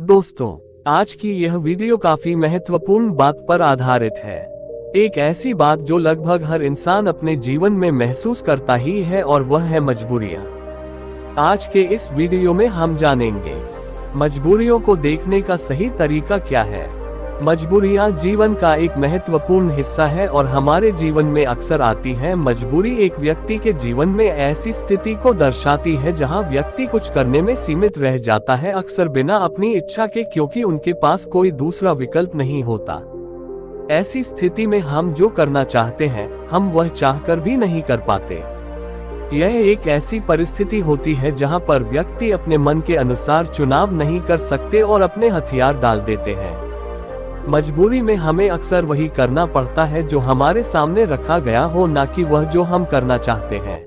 दोस्तों, आज की यह वीडियो काफी महत्वपूर्ण बात पर आधारित है। एक ऐसी बात जो लगभग हर इंसान अपने जीवन में महसूस करता ही है और वह है मजबूरियां। आज के इस वीडियो में हम जानेंगे मजबूरियों को देखने का सही तरीका क्या है। मजबूरियां जीवन का एक महत्वपूर्ण हिस्सा है और हमारे जीवन में अक्सर आती हैं। मजबूरी एक व्यक्ति के जीवन में ऐसी स्थिति को दर्शाती है जहां व्यक्ति कुछ करने में सीमित रह जाता है, अक्सर बिना अपनी इच्छा के, क्योंकि उनके पास कोई दूसरा विकल्प नहीं होता। ऐसी स्थिति में हम जो करना चाहते हैं, हम वह चाहकर भी नहीं कर पाते। यह एक ऐसी परिस्थिति होती है जहां पर व्यक्ति अपने मन के अनुसार चुनाव नहीं कर सकते और अपने हथियार डाल देते हैं। मजबूरी में हमें अक्सर वही करना पड़ता है जो हमारे सामने रखा गया हो, ना कि वह जो हम करना चाहते हैं।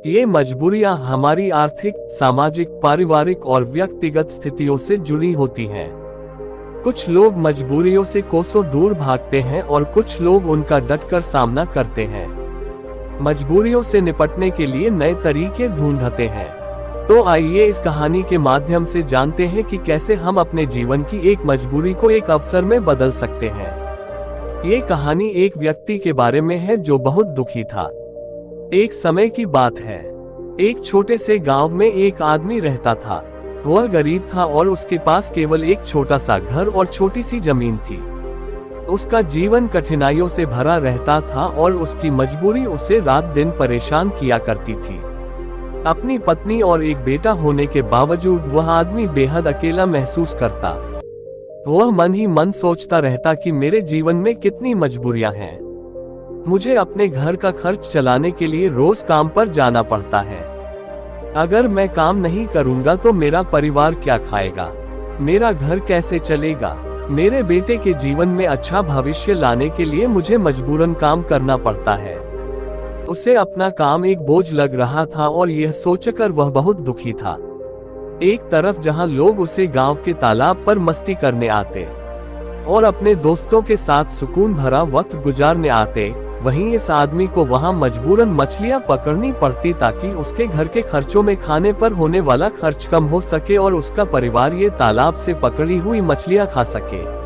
ये मजबूरियां हमारी आर्थिक, सामाजिक, पारिवारिक और व्यक्तिगत स्थितियों से जुड़ी होती हैं। कुछ लोग मजबूरियों से कोसों दूर भागते हैं और कुछ लोग उनका डटकर सामना करते हैं। मजबूरियों से निपटने के लिए नए तरीके ढूंढते हैं। तो आइए इस कहानी के माध्यम से जानते हैं कि कैसे हम अपने जीवन की एक मजबूरी को एक अवसर में बदल सकते हैं। ये कहानी एक व्यक्ति के बारे में है जो बहुत दुखी था। एक समय की बात है, एक छोटे से गांव में एक आदमी रहता था। वह गरीब था और उसके पास केवल एक छोटा सा घर और छोटी सी जमीन थी। उसका जीवन कठिनाइयों से भरा रहता था और उसकी मजबूरी उसे रात दिन परेशान किया करती थी। अपनी पत्नी और एक बेटा होने के बावजूद वह आदमी बेहद अकेला महसूस करता। वह मन ही मन सोचता रहता कि मेरे जीवन में कितनी मजबूरियां हैं। मुझे अपने घर का खर्च चलाने के लिए रोज काम पर जाना पड़ता है। अगर मैं काम नहीं करूंगा तो मेरा परिवार क्या खाएगा, मेरा घर कैसे चलेगा। मेरे बेटे के जीवन में अच्छा भविष्य लाने के लिए मुझे मजबूरन काम करना पड़ता है। उसे अपना काम एक बोझ लग रहा था और यह सोचकर वह बहुत दुखी था। एक तरफ जहां लोग उसे गांव के तालाब पर मस्ती करने आते और अपने दोस्तों के साथ सुकून भरा वक्त गुजारने आते, वहीं इस आदमी को वहां मजबूरन मछलियां पकड़नी पड़ती ताकि उसके घर के खर्चों में खाने पर होने वाला खर्च कम हो सके और उसका परिवार ये तालाब से पकड़ी हुई मछलियां खा सके।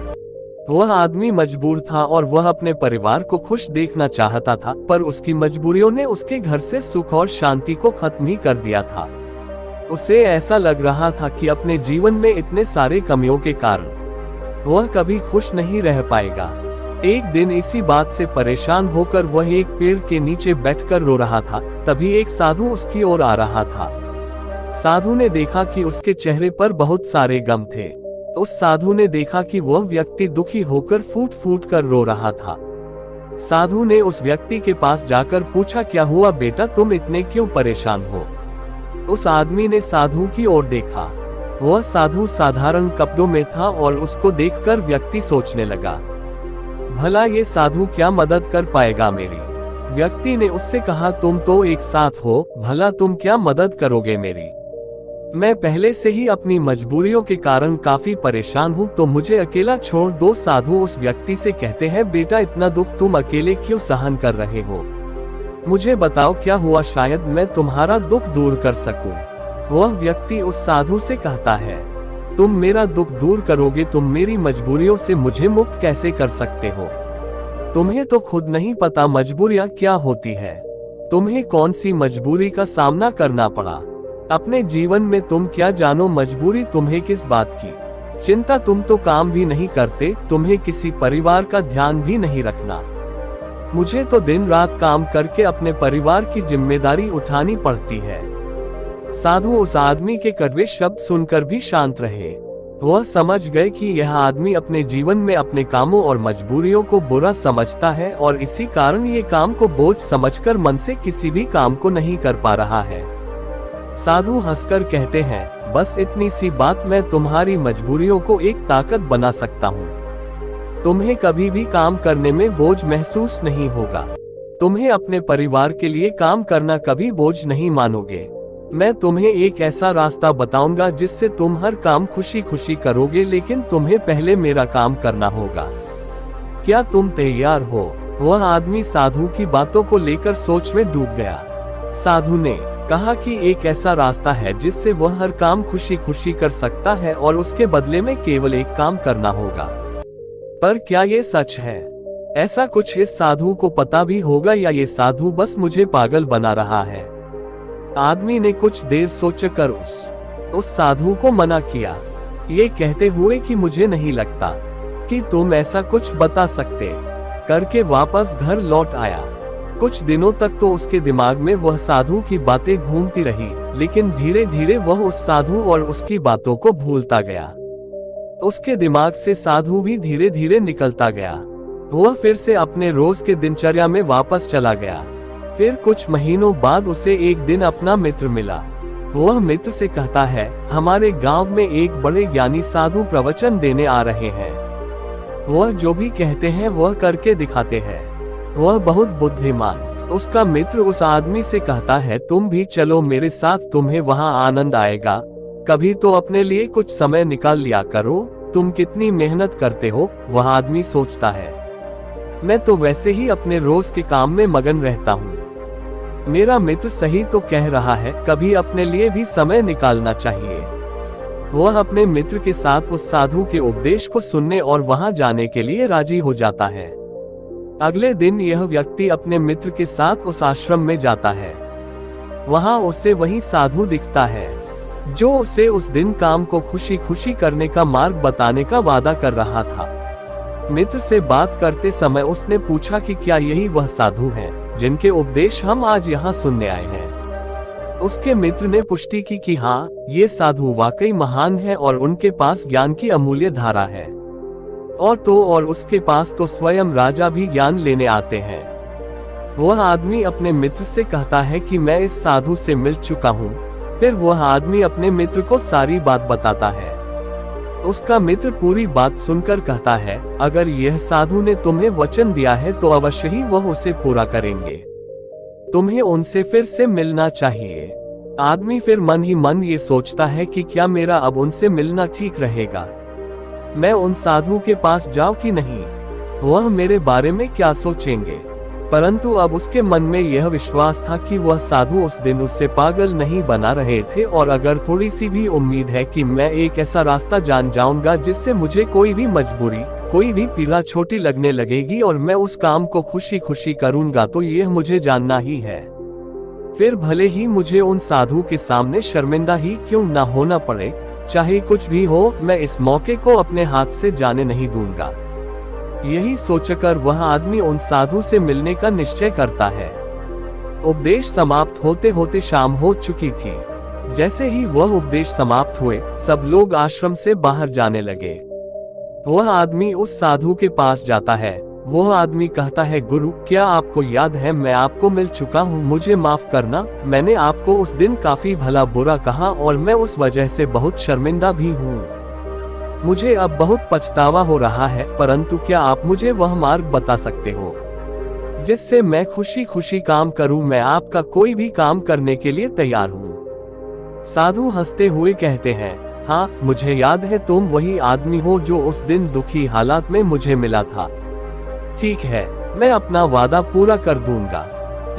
वह आदमी मजबूर था और वह अपने परिवार को खुश देखना चाहता था, पर उसकी मजबूरियों ने उसके घर से सुख और शांति को खत्म ही कर दिया था। उसे ऐसा लग रहा था कि अपने जीवन में इतने सारे कमियों के कारण वह कभी खुश नहीं रह पाएगा। एक दिन इसी बात से परेशान होकर वह एक पेड़ के नीचे बैठकर रो रहा था। तभी एक साधु उसकी ओर आ रहा था। साधु ने देखा कि उसके चेहरे पर बहुत सारे गम थे। उस साधु ने देखा कि वह व्यक्ति दुखी होकर फूट फूट कर रो रहा था। साधु ने उस व्यक्ति के पास जाकर पूछा, क्या हुआ बेटा, तुम इतने क्यों परेशान हो? उस आदमी ने साधु की ओर देखा। वह साधु साधारण कपड़ों में था और उसको देखकर व्यक्ति सोचने लगा, भला ये साधु क्या मदद कर पाएगा मेरी। व्यक्ति ने उससे कहा, तुम तो एक साथ हो, भला तुम क्या मदद करोगे मेरी। मैं पहले से ही अपनी मजबूरियों के कारण काफी परेशान हूँ, तो मुझे अकेला छोड़ दो। साधु उस व्यक्ति से कहते हैं, बेटा इतना दुख तुम अकेले क्यों सहन कर रहे हो? मुझे बताओ क्या हुआ, शायद मैं तुम्हारा दुख दूर कर सकूं। वह व्यक्ति उस साधु से कहता है, तुम मेरा दुख दूर करोगे, तुम मेरी मजबूरियों से मुझे मुक्त कैसे कर सकते हो? तुम्हें तो खुद नहीं पता मजबूरियां क्या होती है। तुम्हें कौन सी मजबूरी का सामना करना पड़ा। अपने जीवन में तुम क्या जानो मजबूरी तुम्हें किस बात की। चिंता, तुम तो काम भी नहीं करते, तुम्हें किसी परिवार का ध्यान भी नहीं रखना। मुझे तो दिन रात काम करके अपने परिवार की जिम्मेदारी उठानी पड़ती है। साधु उस आदमी के कड़वे शब्द सुनकर भी शांत रहे। वह समझ गए कि यह आदमी अपने जीवन में अपने कामों और मजबूरियों को बुरा समझता है और इसी कारण ये काम को बोझ समझकर मन से किसी भी काम को नहीं कर पा रहा है। साधु हंसकर कहते हैं, बस इतनी सी बात, मैं तुम्हारी मजबूरियों को एक ताकत बना सकता हूँ। तुम्हें कभी भी काम करने में बोझ महसूस नहीं होगा। तुम्हें अपने परिवार के लिए काम करना कभी बोझ नहीं मानोगे। मैं तुम्हें एक ऐसा रास्ता बताऊंगा जिससे तुम हर काम खुशी खुशी करोगे, लेकिन तुम्हें पहले मेरा काम करना होगा। क्या तुम तैयार हो? वह आदमी साधु की बातों को लेकर सोच में डूब गया। साधु ने कहा कि एक ऐसा रास्ता है जिससे वह हर काम खुशी खुशी कर सकता है और उसके बदले में केवल एक काम करना होगा। पर क्या ये सच है? ऐसा कुछ इस साधु को पता भी होगा या ये साधु बस मुझे पागल बना रहा है? आदमी ने कुछ देर सोचकर उस साधु को मना किया, ये कहते हुए कि मुझे नहीं लगता कि तुम ऐसा कुछ बता सकते, करके वापस घर लौट आया। कुछ दिनों तक तो उसके दिमाग में वह साधु की बातें घूमती रही, लेकिन धीरे धीरे वह उस साधु और उसकी बातों को भूलता गया। उसके दिमाग से साधु भी धीरे धीरे निकलता गया। वह फिर से अपने रोज के दिनचर्या में वापस चला गया। फिर कुछ महीनों बाद उसे एक दिन अपना मित्र मिला। वह मित्र से कहता है, हमारे गांव में एक बड़े ज्ञानी साधु प्रवचन देने आ रहे हैं। वह जो भी कहते हैं वह करके दिखाते हैं। वह बहुत बुद्धिमान। उसका मित्र उस आदमी से कहता है, तुम भी चलो मेरे साथ, तुम्हें वहां आनंद आएगा। कभी तो अपने लिए कुछ समय निकाल लिया करो, तुम कितनी मेहनत करते हो। वह आदमी सोचता है, मैं तो वैसे ही अपने रोज के काम में मगन रहता हूँ। मेरा मित्र सही तो कह रहा है, कभी अपने लिए भी समय निकालना चाहिए। वह अपने मित्र के साथ उस साधु के उपदेश को सुनने और वहां जाने के लिए राजी हो जाता है। अगले दिन यह व्यक्ति अपने मित्र के साथ उस आश्रम में जाता है। वहां उसे वही साधु दिखता है जो उसे उस दिन काम को खुशी खुशी करने का मार्ग बताने का वादा कर रहा था। मित्र से बात करते समय उसने पूछा कि क्या यही वह साधु हैं जिनके उपदेश हम आज यहाँ सुनने आए हैं। उसके मित्र ने पुष्टि की कि हाँ, ये साधु वाकई महान है और उनके पास ज्ञान की अमूल्य धारा है। और उसके पास तो स्वयं राजा भी ज्ञान लेने आते हैं। वह आदमी अपने मित्र से कहता है कि मैं इस साधु से मिल चुका हूँ। फिर वह आदमी अपने मित्र को सारी बात बताता है। उसका मित्र पूरी बात सुनकर कहता है, अगर यह साधु ने तुम्हें वचन दिया है तो अवश्य ही वह उसे पूरा करेंगे। तुम्हें उनसे फिर से मिलना चाहिए। आदमी फिर मन ही मन ये सोचता है कि क्या मेरा अब उनसे मिलना ठीक रहेगा? मैं उन साधु के पास जाऊं कि नहीं? वह मेरे बारे में क्या सोचेंगे? परंतु अब उसके मन में यह विश्वास था कि वह साधु उस दिन उससे पागल नहीं बना रहे थे, और अगर थोड़ी सी भी उम्मीद है कि मैं एक ऐसा रास्ता जान जाऊंगा जिससे मुझे कोई भी मजबूरी, कोई भी पीड़ा छोटी लगने लगेगी और मैं उस काम को खुशी खुशी करूंगा, तो यह मुझे जानना ही है। फिर भले ही मुझे उन साधु के सामने शर्मिंदा ही क्यों न होना पड़े, चाहे कुछ भी हो, मैं इस मौके को अपने हाथ से जाने नहीं दूंगा। यही सोचकर वह आदमी उन साधु से मिलने का निश्चय करता है। उपदेश समाप्त होते होते शाम हो चुकी थी। जैसे ही वह उपदेश समाप्त हुए, सब लोग आश्रम से बाहर जाने लगे। वह आदमी उस साधु के पास जाता है। वह आदमी कहता है, गुरु, क्या आपको याद है मैं आपको मिल चुका हूँ, मुझे माफ करना। मैंने आपको उस दिन काफी भला बुरा कहा और मैं उस वजह से बहुत शर्मिंदा भी हूँ। मुझे अब बहुत पछतावा हो रहा है, परंतु क्या आप मुझे वह मार्ग बता सकते हो जिससे मैं खुशी खुशी काम करूं? मैं आपका कोई भी काम करने के लिए तैयार हूं। साधु हंसते हुए कहते हैं, हाँ, मुझे याद है, तुम वही आदमी हो जो उस दिन दुखी हालात में मुझे मिला था। ठीक है, मैं अपना वादा पूरा कर दूंगा,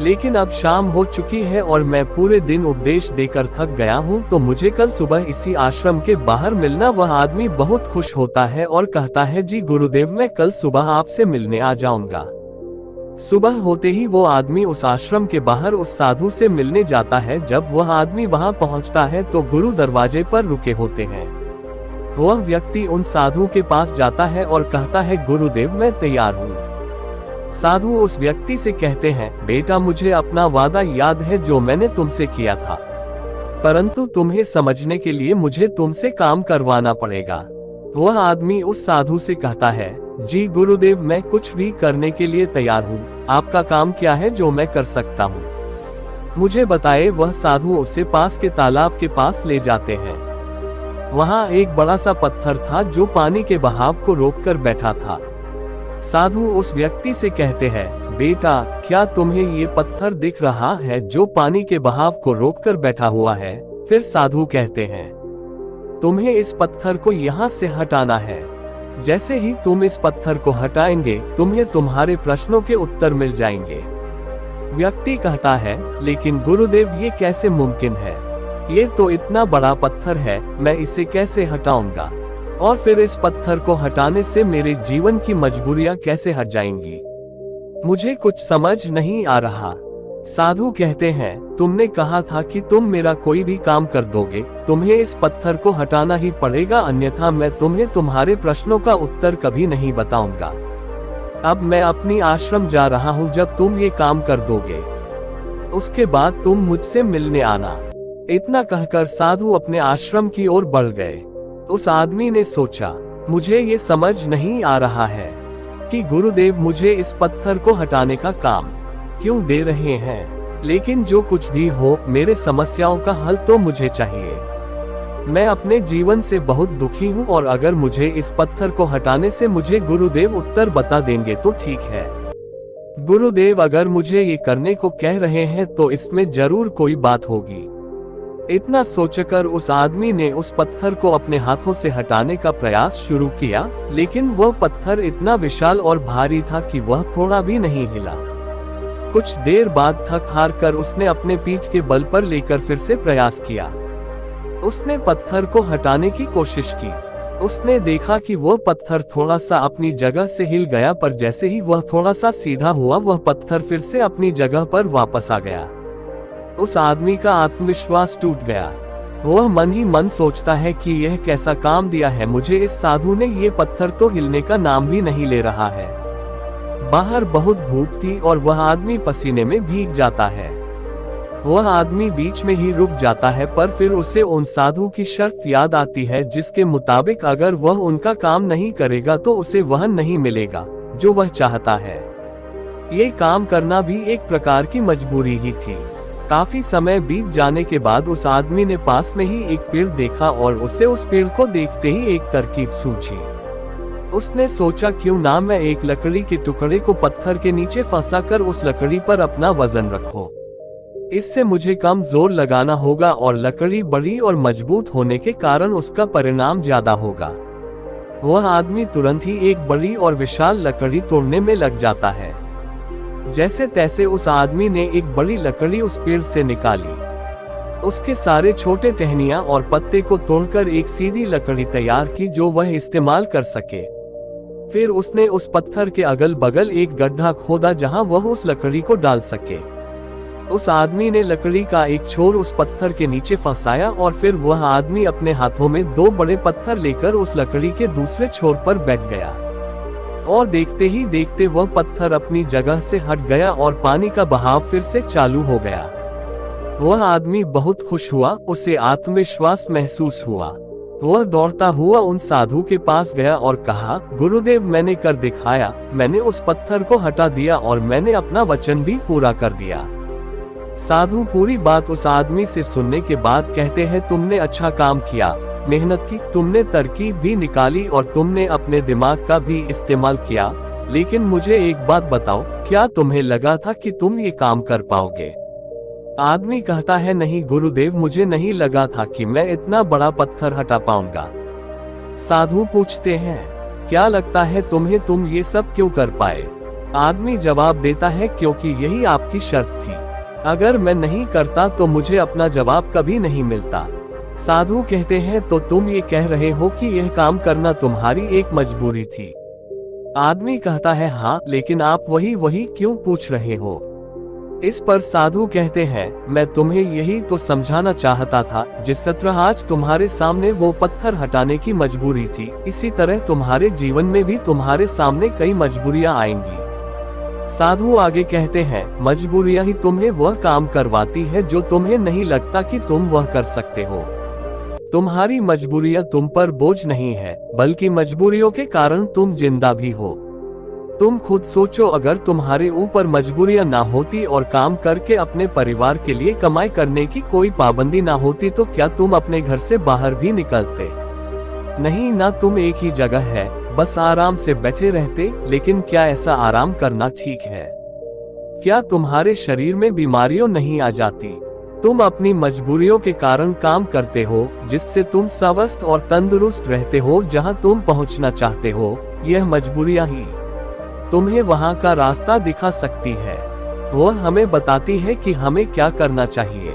लेकिन अब शाम हो चुकी है और मैं पूरे दिन उपदेश देकर थक गया हूँ, तो मुझे कल सुबह इसी आश्रम के बाहर मिलना। वह आदमी बहुत खुश होता है और कहता है, जी गुरुदेव, मैं कल सुबह आपसे मिलने आ जाऊंगा। सुबह होते ही वो आदमी उस आश्रम के बाहर उस साधु से मिलने जाता है। जब वह आदमी वहां पहुंचता है तो गुरु दरवाजे पर रुके होते हैं। वह व्यक्ति उन साधु के पास जाता है और कहता है, गुरुदेव, मैं तैयार हूँ। साधु उस व्यक्ति से कहते हैं, बेटा, मुझे अपना वादा याद है जो मैंने तुमसे किया था, परंतु तुम्हें समझने के लिए मुझे तुमसे काम करवाना पड़ेगा। वह आदमी उस साधु से कहता है, जी गुरुदेव, मैं कुछ भी करने के लिए तैयार हूँ। आपका काम क्या है जो मैं कर सकता हूँ? मुझे बताए। वह साधु उसे पास के तालाब के पास ले जाते हैं। वहाँ एक बड़ा सा पत्थर था जो पानी के बहाव को रोककर बैठा था। साधु उस व्यक्ति से कहते हैं, बेटा, क्या तुम्हें ये पत्थर दिख रहा है जो पानी के बहाव को रोककर बैठा हुआ है? फिर साधु कहते हैं, तुम्हें इस पत्थर को यहाँ से हटाना है। जैसे ही तुम इस पत्थर को हटाएंगे, तुम्हें तुम्हारे प्रश्नों के उत्तर मिल जाएंगे। व्यक्ति कहता है, लेकिन गुरुदेव ये कैसे मुमकिन है? ये तो इतना बड़ा पत्थर है, मैं इसे कैसे हटाऊंगा? और फिर इस पत्थर को हटाने से मेरे जीवन की मजबूरियां कैसे हट जाएंगी? मुझे कुछ समझ नहीं आ रहा। साधु कहते हैं, तुमने कहा था कि तुम मेरा कोई भी काम कर दोगे, तुम्हें इस पत्थर को हटाना ही पड़ेगा, अन्यथा मैं तुम्हें तुम्हारे प्रश्नों का उत्तर कभी नहीं बताऊंगा। अब मैं अपनी आश्रम जा रहा हूँ, जब तुम ये काम कर दोगे उसके बाद तुम मुझसे मिलने आना। इतना कहकर साधु अपने आश्रम की ओर बढ़ गए। उस आदमी ने सोचा, मुझे ये समझ नहीं आ रहा है कि गुरुदेव मुझे इस पत्थर को हटाने का काम क्यों दे रहे हैं, लेकिन जो कुछ भी हो, मेरे समस्याओं का हल तो मुझे चाहिए। मैं अपने जीवन से बहुत दुखी हूँ और अगर मुझे इस पत्थर को हटाने से मुझे गुरुदेव उत्तर बता देंगे तो ठीक है। गुरुदेव अगर मुझे ये करने को कह रहे हैं तो इसमें जरूर कोई बात होगी। इतना सोचकर उस आदमी ने उस पत्थर को अपने हाथों से हटाने का प्रयास शुरू किया, लेकिन वह पत्थर इतना विशाल और भारी था कि वह थोड़ा भी नहीं हिला। कुछ देर बाद थक हार कर उसने अपने पीठ के बल पर लेकर फिर से प्रयास किया। उसने पत्थर को हटाने की कोशिश की। उसने देखा कि वह पत्थर थोड़ा सा अपनी जगह से हिल गया, पर जैसे ही वह थोड़ा सा सीधा हुआ, वह पत्थर फिर से अपनी जगह पर वापस आ गया। उस आदमी का आत्मविश्वास टूट गया। वह मन ही मन सोचता है कि यह कैसा काम दिया है मुझे इस साधु ने, ये पत्थर तो हिलने का नाम भी नहीं ले रहा है। बाहर बहुत धूप थी और वह आदमी पसीने में भीग जाता है। वह आदमी बीच में ही रुक जाता है, पर फिर उसे उन साधु की शर्त याद आती है जिसके मुताबिक अगर वह उनका काम नहीं करेगा तो उसे वह नहीं मिलेगा जो वह चाहता है। ये काम करना भी एक प्रकार की मजबूरी ही थी। काफी समय बीत जाने के बाद उस आदमी ने पास में ही एक पेड़ देखा और उसे उस पेड़ को देखते ही एक तरकीब सूझी। उसने सोचा, क्यों ना मैं एक लकड़ी के टुकड़े को पत्थर के नीचे फंसाकर उस लकड़ी पर अपना वजन रखूं। इससे मुझे कम जोर लगाना होगा और लकड़ी बड़ी और मजबूत होने के कारण उसका परिणाम ज्यादा होगा। वह आदमी तुरंत ही एक बड़ी और विशाल लकड़ी तोड़ने में लग जाता है। जैसे तैसे उस आदमी ने एक बड़ी लकड़ी उस पेड़ से निकाली। उसके सारे छोटे टहनियां और पत्ते को तोड़कर एक सीधी लकड़ी तैयार की जो वह इस्तेमाल कर सके। फिर उसने उस पत्थर के अगल बगल एक गड्ढा खोदा जहां वह उस लकड़ी को डाल सके। उस आदमी ने लकड़ी का एक छोर उस पत्थर के नीचे फंसाया और फिर वह आदमी अपने हाथों में 2 बड़े पत्थर लेकर उस लकड़ी के दूसरे छोर पर बैठ गया और देखते ही देखते वह पत्थर अपनी जगह से हट गया और पानी का बहाव फिर से चालू हो गया। वह आदमी बहुत खुश हुआ, उसे आत्मविश्वास महसूस हुआ। वह दौड़ता हुआ उन साधु के पास गया और कहा, गुरुदेव मैंने कर दिखाया, मैंने उस पत्थर को हटा दिया और मैंने अपना वचन भी पूरा कर दिया। साधु पूरी बात उस आदमी से सुनने के बाद कहते हैं, तुमने अच्छा काम किया, मेहनत की, तुमने तरकीब भी निकाली और तुमने अपने दिमाग का भी इस्तेमाल किया, लेकिन मुझे एक बात बताओ, क्या तुम्हें लगा था कि तुम ये काम कर पाओगे? आदमी कहता है, नहीं गुरुदेव, मुझे नहीं लगा था कि मैं इतना बड़ा पत्थर हटा पाऊंगा। साधु पूछते हैं, क्या लगता है तुम्हें, तुम ये सब क्यों कर पाए? आदमी जवाब देता है, क्योंकि यही आपकी शर्त थी, अगर मैं नहीं करता तो मुझे अपना जवाब कभी नहीं मिलता। साधु कहते हैं, तो तुम ये कह रहे हो कि यह काम करना तुम्हारी एक मजबूरी थी? आदमी कहता है, हाँ, लेकिन आप वही क्यों पूछ रहे हो? इस पर साधु कहते हैं, मैं तुम्हें यही तो समझाना चाहता था, जिस तरह आज तुम्हारे सामने वो पत्थर हटाने की मजबूरी थी, इसी तरह तुम्हारे जीवन में भी तुम्हारे सामने कई मजबूरियां आएंगी। साधु आगे कहते हैं, मजबूरियां ही तुम्हें वह काम करवाती है जो तुम्हें नहीं लगता कि तुम वह कर सकते हो। तुम्हारी मजबूरियां तुम पर बोझ नहीं है, बल्कि मजबूरियों के कारण तुम जिंदा भी हो। तुम खुद सोचो, अगर तुम्हारे ऊपर मजबूरियां ना होती और काम करके अपने परिवार के लिए कमाई करने की कोई पाबंदी ना होती तो क्या तुम अपने घर से बाहर भी निकलते? नहीं ना, तुम एक ही जगह है, बस आराम से बैठे रहते। लेकिन क्या ऐसा आराम करना ठीक है? क्या तुम्हारे शरीर में बीमारियां नहीं आ जाती? तुम अपनी मजबूरियों के कारण काम करते हो, जिससे तुम स्वस्थ और तंदुरुस्त रहते हो। जहां तुम पहुंचना चाहते हो, यह मजबूरियां ही तुम्हें वहां का रास्ता दिखा सकती है। वह हमें बताती है कि हमें क्या करना चाहिए।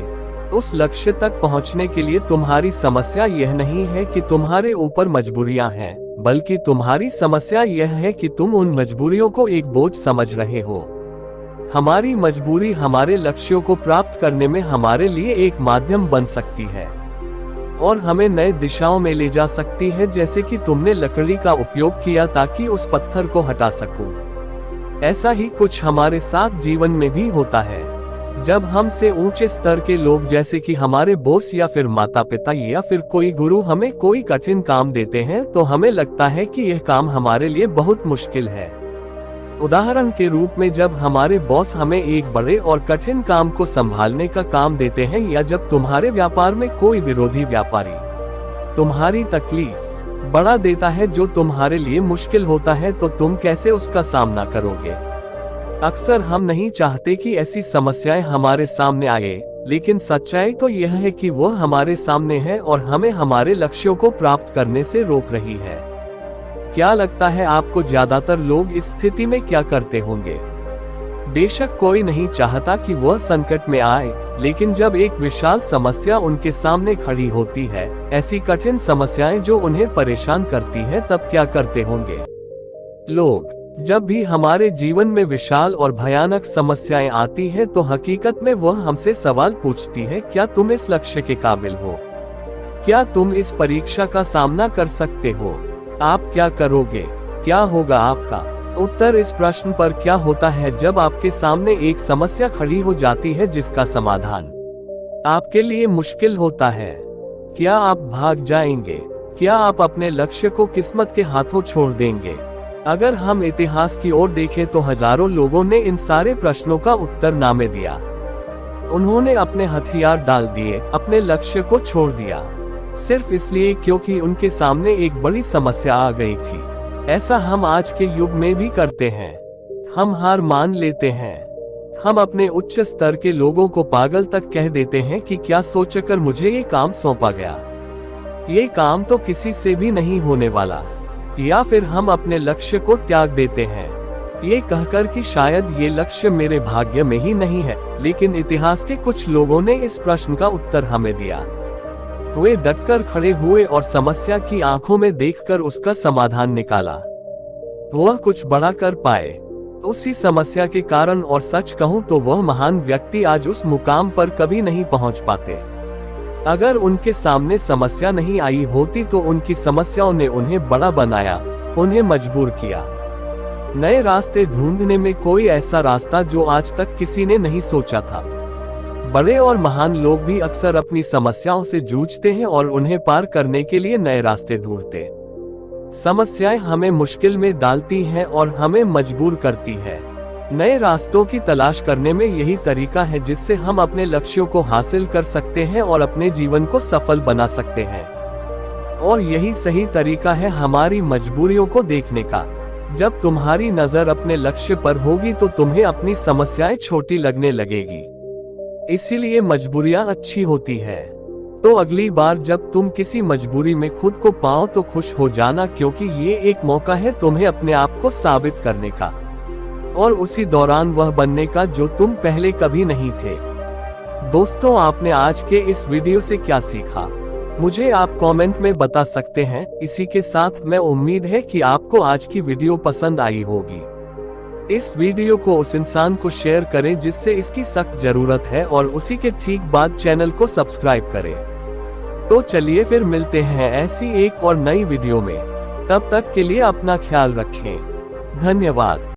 उस लक्ष्य तक पहुंचने के लिए तुम्हारी समस्या यह नहीं है कि तुम्हारे ऊपर मजबूरियां हैं, बल्कि तुम्हारी समस्या यह है कि तुम उन मजबूरियों को एक बोझ समझ रहे हो। हमारी मजबूरी हमारे लक्ष्यों को प्राप्त करने में हमारे लिए एक माध्यम बन सकती है और हमें नए दिशाओं में ले जा सकती है, जैसे कि तुमने लकड़ी का उपयोग किया ताकि उस पत्थर को हटा सको। ऐसा ही कुछ हमारे साथ जीवन में भी होता है। जब हमसे ऊंचे स्तर के लोग जैसे कि हमारे बॉस या फिर माता पिता या फिर कोई गुरु हमें कोई कठिन काम देते हैं तो हमें लगता है कि यह काम हमारे लिए बहुत मुश्किल है। उदाहरण के रूप में जब हमारे बॉस हमें एक बड़े और कठिन काम को संभालने का काम देते हैं, या जब तुम्हारे व्यापार में कोई विरोधी व्यापारी तुम्हारी तकलीफ बढ़ा देता है जो तुम्हारे लिए मुश्किल होता है, तो तुम कैसे उसका सामना करोगे? अक्सर हम नहीं चाहते कि ऐसी समस्याएं हमारे सामने आए, लेकिन सच्चाई तो यह है कि वह हमारे सामने है और हमें हमारे लक्ष्यों को प्राप्त करने से रोक रही है। क्या लगता है आपको ज्यादातर लोग इस स्थिति में क्या करते होंगे? बेशक कोई नहीं चाहता कि वह संकट में आए, लेकिन जब एक विशाल समस्या उनके सामने खड़ी होती है, ऐसी कठिन समस्याएं जो उन्हें परेशान करती है, तब क्या करते होंगे लोग? जब भी हमारे जीवन में विशाल और भयानक समस्याएं आती हैं, तो हकीकत में वह हमसे सवाल पूछती है, क्या तुम इस लक्ष्य के काबिल हो? क्या तुम इस परीक्षा का सामना कर सकते हो? आप क्या करोगे? क्या होगा आपका उत्तर? इस प्रश्न पर क्या होता है जब आपके सामने एक समस्या खड़ी हो जाती है जिसका समाधान आपके लिए मुश्किल होता है? क्या आप भाग जाएंगे? क्या आप अपने लक्ष्य को किस्मत के हाथों छोड़ देंगे? अगर हम इतिहास की ओर देखें तो हजारों लोगों ने इन सारे प्रश्नों का उत्तर ना में दिया। उन्होंने अपने हथियार डाल दिए, अपने लक्ष्य को छोड़ दिया, सिर्फ इसलिए क्योंकि उनके सामने एक बड़ी समस्या आ गई थी। ऐसा हम आज के युग में भी करते हैं। हम हार मान लेते हैं। हम अपने उच्च स्तर के लोगों को पागल तक कह देते हैं कि क्या सोचकर मुझे ये काम सौंपा गया, ये काम तो किसी से भी नहीं होने वाला। या फिर हम अपने लक्ष्य को त्याग देते हैं, ये कहकर कि शायद ये लक्ष्य मेरे भाग्य में ही नहीं है। लेकिन इतिहास के कुछ लोगों ने इस प्रश्न का उत्तर हमें दिया। वे डटकर खड़े हुए और समस्या की आंखों में देखकर उसका समाधान निकाला। वह कुछ बड़ा कर पाए उसी समस्या के कारण, और सच कहूं तो वह महान व्यक्ति आज उस मुकाम पर कभी नहीं पहुंच पाते। अगर उनके सामने समस्या नहीं आई होती तो उनकी समस्याओं ने उन्हें बड़ा बनाया, उन्हें मजबूर किया नए रास्ते ढूंढने में, कोई ऐसा रास्ता जो आज तक किसी ने नहीं सोचा था। बड़े और महान लोग भी अक्सर अपनी समस्याओं से जूझते हैं और उन्हें पार करने के लिए नए रास्ते ढूंढते। समस्याएं हमें मुश्किल में डालती हैं और हमें मजबूर करती है। नए रास्तों की तलाश करने में यही तरीका है जिससे हम अपने लक्ष्यों को हासिल कर सकते हैं और अपने जीवन को सफल बना सकते हैं। और यही सही तरीका है हमारी मजबूरियों को देखने का। जब तुम्हारी नजर अपने लक्ष्य पर होगी तो तुम्हें अपनी समस्याएं छोटी लगने लगेगी। इसीलिए मजबूरियां अच्छी होती है। तो अगली बार जब तुम किसी मजबूरी में खुद को पाओ तो खुश हो जाना, क्योंकि ये एक मौका है तुम्हें अपने आप को साबित करने का और उसी दौरान वह बनने का जो तुम पहले कभी नहीं थे। दोस्तों, आपने आज के इस वीडियो से क्या सीखा, मुझे आप कमेंट में बता सकते हैं। इसी के साथ मैं उम्मीद है कि आपको आज की वीडियो पसंद आई होगी। इस वीडियो को उस इंसान को शेयर करें जिससे इसकी सख्त जरूरत है, और उसी के ठीक बाद चैनल को सब्सक्राइब करें। तो चलिए फिर मिलते हैं ऐसी एक और नई वीडियो में। तब तक के लिए अपना ख्याल रखें। धन्यवाद।